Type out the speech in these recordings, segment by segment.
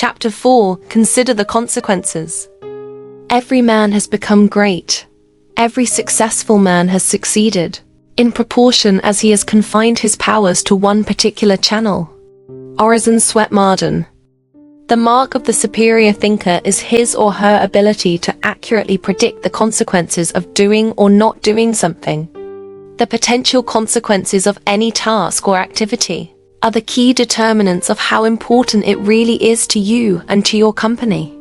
Chapter 4. Consider the consequences. Every man has become great. Every successful man has succeeded, in proportion as he has confined his powers to one particular channel. Horizon Sweatmarden. The mark of the superior thinker is his or her ability to accurately predict the consequences of doing or not doing something. The potential consequences of any task or activity are the key determinants of how important it really is to you and to your company.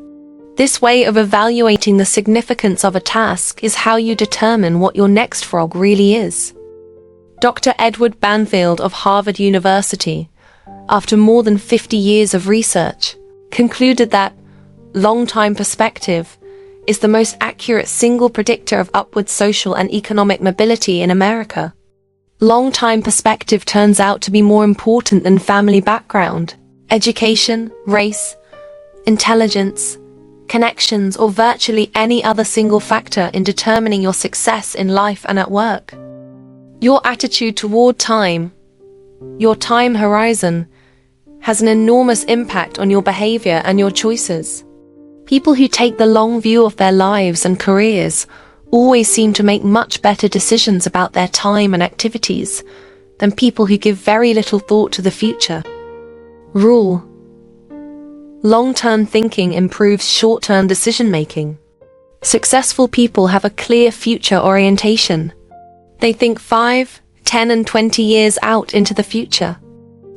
This way of evaluating the significance of a task is how you determine what your next frog really is. Dr. Edward Banfield of Harvard University, after more than 50 years of research, concluded that long-time perspective is the most accurate single predictor of upward social and economic mobility in America. Long-time perspective turns out to be more important than family background, education, race, intelligence, connections, or virtually any other single factor in determining your success in life and at work. Your attitude toward time, your time horizon, has an enormous impact on your behavior and your choices. People who take the long view of their lives and careers always seem to make much better decisions about their time and activities than people who give very little thought to the future. Rule: long-term thinking improves short-term decision-making. Successful people have a clear future orientation. They think 5, 10, and 20 years out into the future.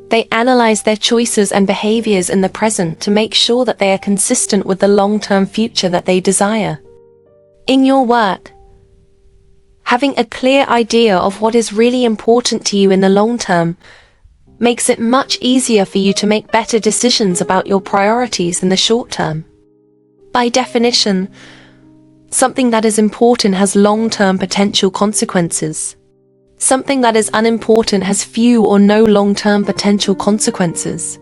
They analyze their choices and behaviors in the present to make sure that they are consistent with the long-term future that they desire. In your work, having a clear idea of what is really important to you in the long term makes it much easier for you to make better decisions about your priorities in the short term. By definition, something that is important has long-term potential consequences. Something that is unimportant has few or no long-term potential consequences.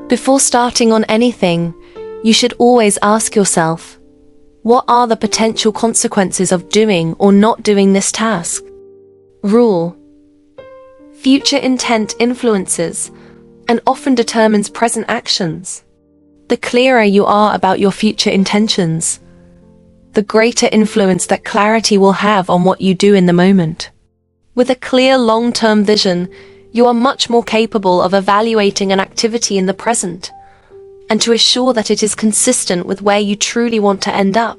Before starting on anything, you should always ask yourself, what are the potential consequences of doing or not doing this task? Rule: future intent influences and often determines present actions. The clearer you are about your future intentions, the greater influence that clarity will have on what you do in the moment. With a clear long-term vision, you are much more capable of evaluating an activity in the present and to assure that it is consistent with where you truly want to end up.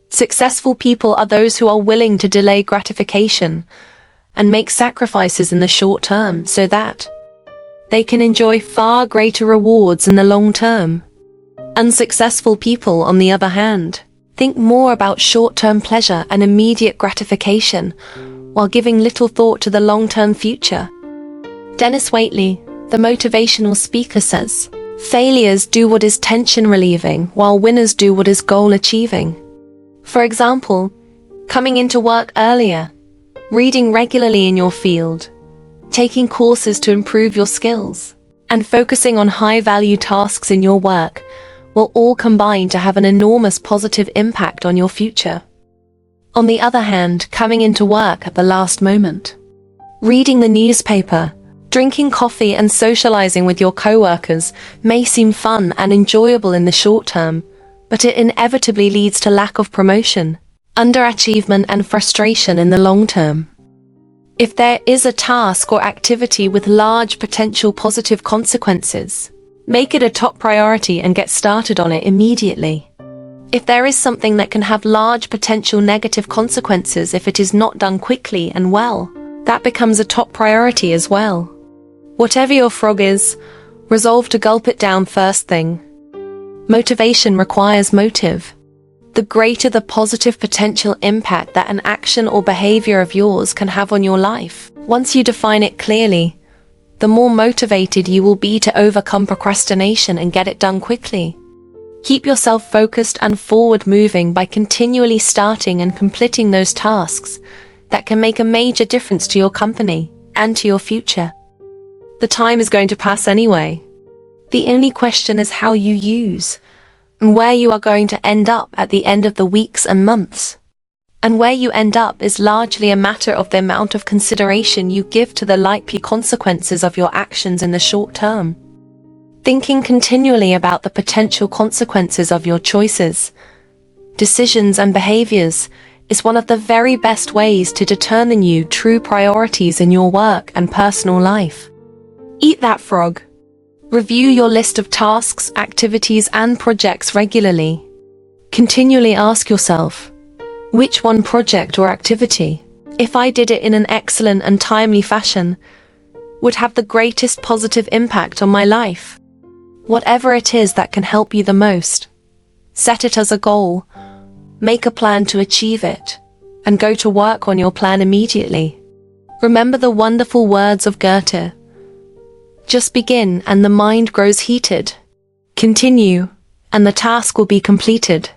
Successful people are those who are willing to delay gratification and make sacrifices in the short term so that they can enjoy far greater rewards in the long term. Unsuccessful people, on the other hand, think more about short-term pleasure and immediate gratification while giving little thought to the long-term future. Dennis Waitley, the motivational speaker, says, "Failures do what is tension-relieving, while winners do what is goal-achieving." For example, coming into work earlier, reading regularly in your field, taking courses to improve your skills, and focusing on high-value tasks in your work will all combine to have an enormous positive impact on your future. On the other hand, coming into work at the last moment, reading the newspaper, drinking coffee and socializing with your coworkers may seem fun and enjoyable in the short term, but it inevitably leads to lack of promotion, underachievement, and frustration in the long term. If there is a task or activity with large potential positive consequences, make it a top priority and get started on it immediately. If there is something that can have large potential negative consequences if it is not done quickly and well, that becomes a top priority as well. Whatever your frog is, resolve to gulp it down first thing. Motivation requires motive. The greater the positive potential impact that an action or behavior of yours can have on your life, once you define it clearly, the more motivated you will be to overcome procrastination and get it done quickly. Keep yourself focused and forward-moving by continually starting and completing those tasks that can make a major difference to your company and to your future. The time is going to pass anyway. The only question is how you use and where you are going to end up at the end of the weeks and months. And where you end up is largely a matter of the amount of consideration you give to the likely consequences of your actions in the short term. Thinking continually about the potential consequences of your choices, decisions and behaviors is one of the very best ways to determine your true priorities in your work and personal life. Eat that frog. Review your list of tasks, activities, and projects regularly. Continually ask yourself, which one project or activity, if I did it in an excellent and timely fashion, would have the greatest positive impact on my life? Whatever it is that can help you the most, set it as a goal, make a plan to achieve it, and go to work on your plan immediately. Remember the wonderful words of Goethe. Just begin and the mind grows heated. Continue, and the task will be completed.